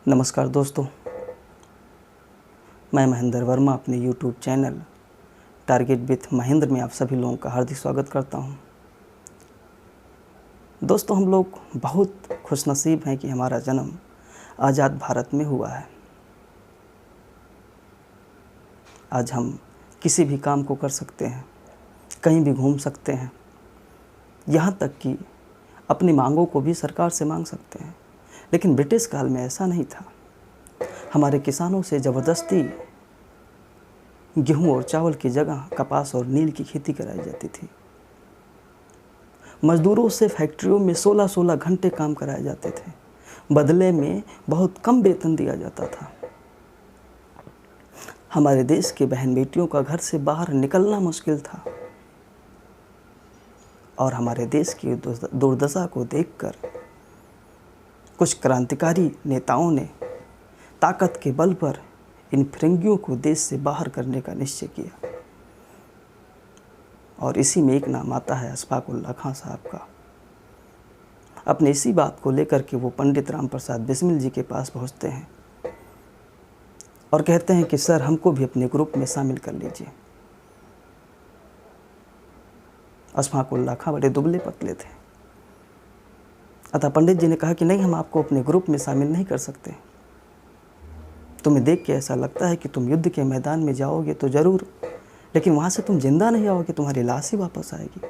नमस्कार दोस्तों, मैं महेंद्र वर्मा अपने YouTube channel target with Mahendra में आप सभी लोगों का हार्दिक स्वागत करता हूं। दोस्तों, हम लोग बहुत खुशनसीब हैं कि हमारा जन्म आज़ाद भारत में हुआ है। आज हम किसी भी काम को कर सकते हैं, कहीं भी घूम सकते हैं, यहाँ तक कि अपनी मांगों को भी सरकार से मांग सकते हैं। लेकिन ब्रिटिश काल में ऐसा नहीं था। हमारे किसानों से ज़बरदस्ती गेहूं और चावल की जगह कपास और नील की खेती कराई जाती थी। मजदूरों से फैक्ट्रियों में 16-16 घंटे काम कराए जाते थे। बदले में बहुत कम वेतन दिया जाता था। हमारे देश के बहन बेटियों का घर से बाहर निकलना मुश्किल था और हमारे देश की दुर्दशा को देखकर कुछ क्रांतिकारी नेताओं ने ताकत के बल पर इन फिरंगियों को देश से बाहर करने का निश्चय किया और इसी में एक नाम आता है अशफाक उल्लाह खां साहब का। अपने इसी बात को लेकर के वो पंडित राम प्रसाद बिस्मिल जी के पास पहुंचते हैं और कहते हैं कि सर, हमको भी अपने ग्रुप में शामिल कर लीजिए। अशफाक उल्लाह खां बड़े दुबले पतले थे, अतः पंडित जी ने कहा कि नहीं, हम आपको अपने ग्रुप में शामिल नहीं कर सकते। तुम्हें देख के ऐसा लगता है कि तुम युद्ध के मैदान में जाओगे तो ज़रूर, लेकिन वहाँ से तुम जिंदा नहीं आओगे, तुम्हारी लाश ही वापस आएगी।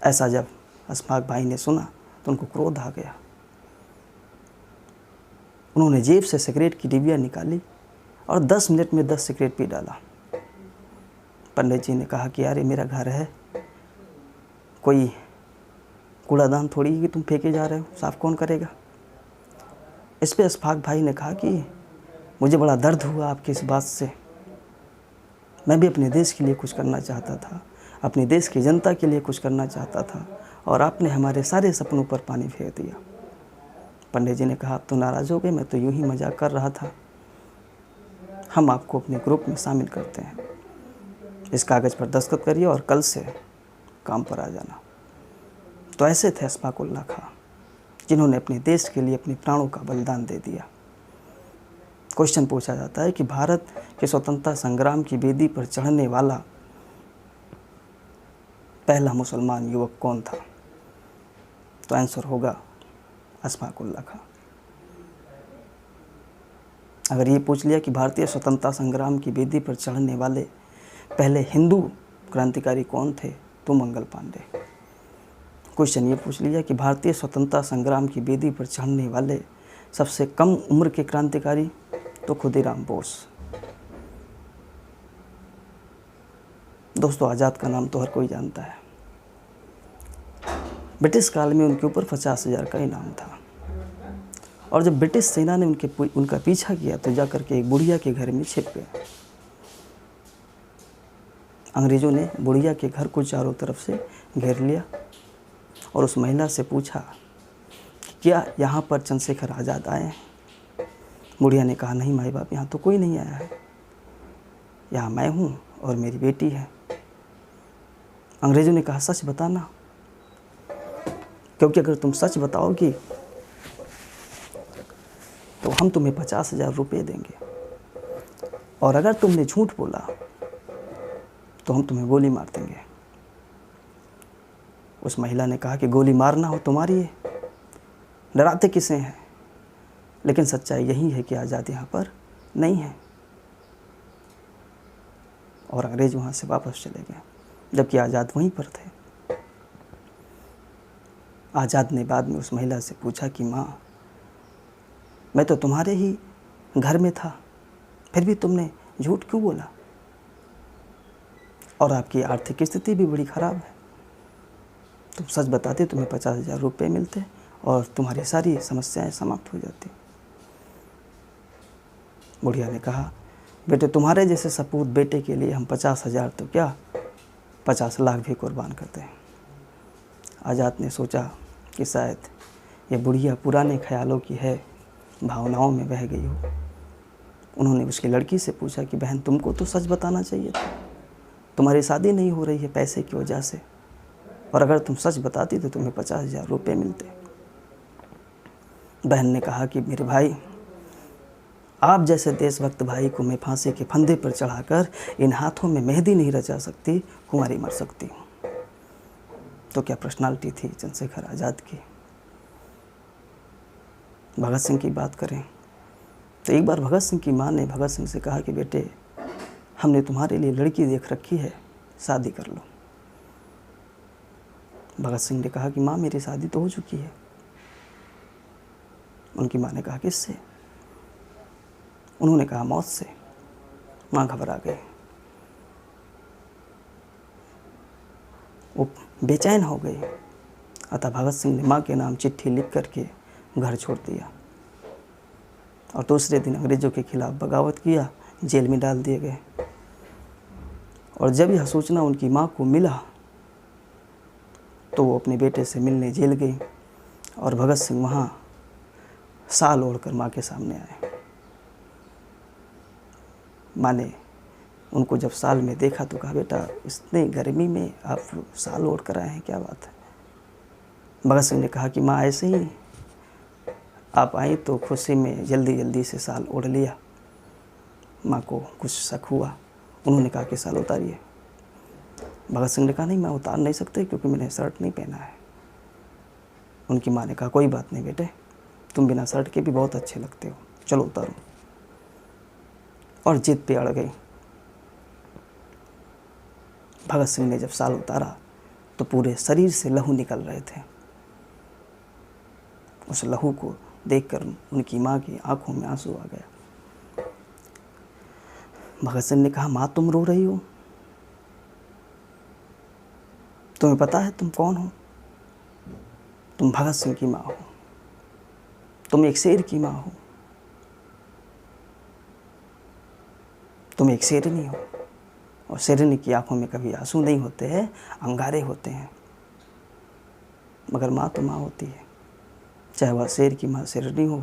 ऐसा जब अशफाक भाई ने सुना तो उनको क्रोध आ गया। उन्होंने जेब से सिगरेट की डिबिया निकाली और 10 मिनट में 10 सिगरेट पी डाला। पंडित जी ने कहा कि यार, ये मेरा घर है, कोई कूड़ादान थोड़ी है कि तुम फेंके जा रहे हो, साफ कौन करेगा। इस पे अशफाक भाई ने कहा कि मुझे बड़ा दर्द हुआ आपकी इस बात से। मैं भी अपने देश के लिए कुछ करना चाहता था, अपने देश की जनता के लिए कुछ करना चाहता था और आपने हमारे सारे सपनों पर पानी फेर दिया। पंडित जी ने कहा, आप तो नाराज़ हो गए, मैं तो यूं ही मजाक कर रहा था। हम आपको अपने ग्रुप में शामिल करते हैं। इस कागज़ पर दस्तखत करिए और कल से काम पर आ जाना। तो ऐसे थे अशफाक उल्लाह खां, जिन्होंने अपने देश के लिए अपने प्राणों का बलिदान दे दिया। क्वेश्चन पूछा जाता है कि भारत के स्वतंत्रता संग्राम की वेदी पर चढ़ने वाला पहला मुसलमान युवक कौन था? तो आंसर होगा अशफाक उल्लाह खां। अगर ये पूछ लिया कि भारतीय स्वतंत्रता संग्राम की वेदी पर चढ़ने वाले पहले हिंदू क्रांतिकारी कौन थे, तो मंगल पांडे। क्वेश्चन ये पूछ लिया कि भारतीय स्वतंत्रता संग्राम की वेदी पर चढ़ने वाले सबसे कम उम्र के क्रांतिकारी, तो खुदीराम बोस। दोस्तों, आज़ाद का नाम तो हर कोई जानता है। ब्रिटिश काल में उनके ऊपर 50,000 का इनाम था और जब ब्रिटिश सेना ने उनका पीछा किया तो जाकर के एक बुढ़िया के घर में छिप गए। अंग्रेज़ों ने बुढ़िया के घर को चारों तरफ से घेर लिया और उस महिला से पूछा कि क्या यहाँ पर चंद्रशेखर आज़ाद आए हैं? बुढ़िया ने कहा, नहीं माई बाप, यहाँ तो कोई नहीं आया है, यहाँ मैं हूँ और मेरी बेटी है। अंग्रेज़ों ने कहा, सच बताना, क्योंकि अगर तुम सच बताओगी तो हम तुम्हें 50,000 रुपये देंगे और अगर तुमने झूठ बोला तो हम तुम्हें गोली मार देंगे। उस महिला ने कहा कि गोली मारना हो तो मारिए, डराते किसे हैं, लेकिन सच्चाई यही है कि आज़ाद यहाँ पर नहीं है। और अंग्रेज वहाँ से वापस चले गए, जबकि आज़ाद वहीं पर थे। आज़ाद ने बाद में उस महिला से पूछा कि माँ, मैं तो तुम्हारे ही घर में था, फिर भी तुमने झूठ क्यों बोला? और आपकी आर्थिक स्थिति भी बड़ी ख़राब है, तुम सच बताते तुम्हें 50,000 रुपये मिलते और तुम्हारी सारी समस्याएं समाप्त हो जाती। बुढ़िया ने कहा, बेटे, तुम्हारे जैसे सपूत बेटे के लिए हम 50,000 तो क्या 50 लाख भी कुर्बान करते हैं। आज़ाद ने सोचा कि शायद ये बुढ़िया पुराने ख्यालों की है, भावनाओं में बह गई हो। उन्होंने उसकी लड़की से पूछा कि बहन, तुमको तो सच बताना चाहिए था, तुम्हारी शादी नहीं हो रही है पैसे की वजह से, और अगर तुम सच बताती तो तुम्हें 50,000 रुपये मिलते। बहन ने कहा कि मेरे भाई, आप जैसे देशभक्त भाई को मैं फांसी के फंदे पर चढ़ाकर इन हाथों में मेहंदी नहीं रचा सकती, कुंवारी मर सकती हूँ। तो क्या पर्सनालिटी थी चंद्रशेखर आज़ाद की। भगत सिंह की बात करें तो एक बार भगत सिंह की माँ ने भगत सिंह से कहा कि बेटे, हमने तुम्हारे लिए लड़की देख रखी है, शादी कर लो। भगत सिंह ने कहा कि माँ, मेरी शादी तो हो चुकी है। उनकी माँ ने कहा किससे? उन्होंने कहा मौत से। माँ घबरा गए, वो बेचैन हो गए। अतः भगत सिंह ने माँ के नाम चिट्ठी लिख करके घर छोड़ दिया और दूसरे दिन अंग्रेज़ों के खिलाफ बगावत किया, जेल में डाल दिए गए। और जब यह सूचना उनकी माँ को मिला तो वो अपने बेटे से मिलने जेल गई और भगत सिंह वहाँ साल ओढ़कर माँ के सामने आए। माँ ने उनको जब साल में देखा तो कहा, बेटा, इतनी गर्मी में आप साल ओढ़ कर आए हैं, क्या बात है? भगत सिंह ने कहा कि माँ, ऐसे ही आप आई तो खुशी में जल्दी जल्दी से साल ओढ़ लिया। माँ को कुछ शक हुआ, उन्होंने कहा कि साल उतारिए। भगत सिंह ने कहा, नहीं, मैं उतार नहीं सकते क्योंकि मैंने शर्ट नहीं पहना है। उनकी माँ ने कहा, कोई बात नहीं बेटे, तुम बिना शर्ट के भी बहुत अच्छे लगते हो, चलो उतारो। और जिद पे अड़ गई। भगत सिंह ने जब साल उतारा तो पूरे शरीर से लहू निकल रहे थे। उस लहू को देखकर उनकी माँ की आंखों में आंसू आ गया। भगत सिंह ने कहा, माँ, तुम रो रही हो? तुम्हें पता है तुम कौन हो? तुम भगत सिंह की माँ हो, तुम एक शेर की माँ हो, तुम एक शेरनी हो। और शेरनी की आंखों में कभी आंसू नहीं होते हैं, अंगारे होते हैं। मगर माँ तो माँ होती है, चाहे वह शेर की माँ शेरनी हो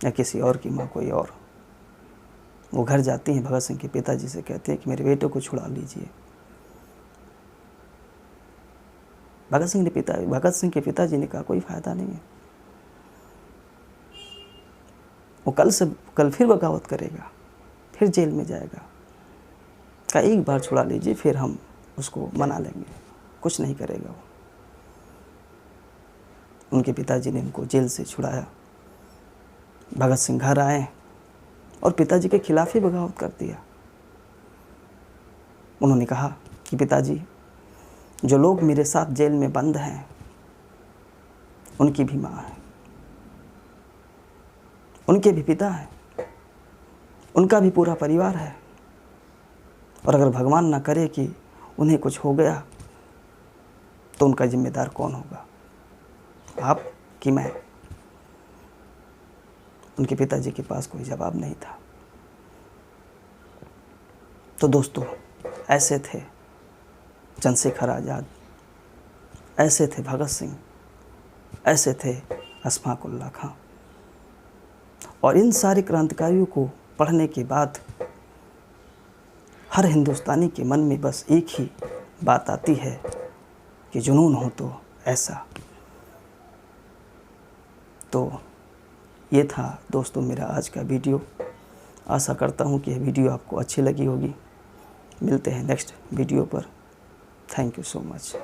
या किसी और की माँ कोई और। वो घर जाती हैं, भगत सिंह के पिताजी से कहते हैं कि मेरे बेटे को छुड़ा लीजिए। भगत सिंह के पिताजी ने कहा, कोई फ़ायदा नहीं है, वो कल फिर बगावत करेगा, फिर जेल में जाएगा। का एक बार छुड़ा लीजिए, फिर हम उसको मना लेंगे, कुछ नहीं करेगा वो। उनके पिताजी ने उनको जेल से छुड़ाया। भगत सिंह घर आए और पिताजी के खिलाफ ही बगावत कर दिया। उन्होंने कहा कि पिताजी, जो लोग मेरे साथ जेल में बंद हैं उनकी भी माँ है, उनके भी पिता हैं, उनका भी पूरा परिवार है। और अगर भगवान ना करे कि उन्हें कुछ हो गया तो उनका जिम्मेदार कौन होगा, आप कि मैं? उनके पिताजी के पास कोई जवाब नहीं था। तो दोस्तों, ऐसे थे चंद्रशेखर आज़ाद, ऐसे थे भगत सिंह, ऐसे थे अशफाक उल्लाह खां। और इन सारे क्रांतिकारियों को पढ़ने के बाद हर हिंदुस्तानी के मन में बस एक ही बात आती है कि जुनून हो तो ऐसा। तो ये था दोस्तों मेरा आज का वीडियो। आशा करता हूँ कि यह वीडियो आपको अच्छी लगी होगी। मिलते हैं नेक्स्ट वीडियो पर। Thank you so much.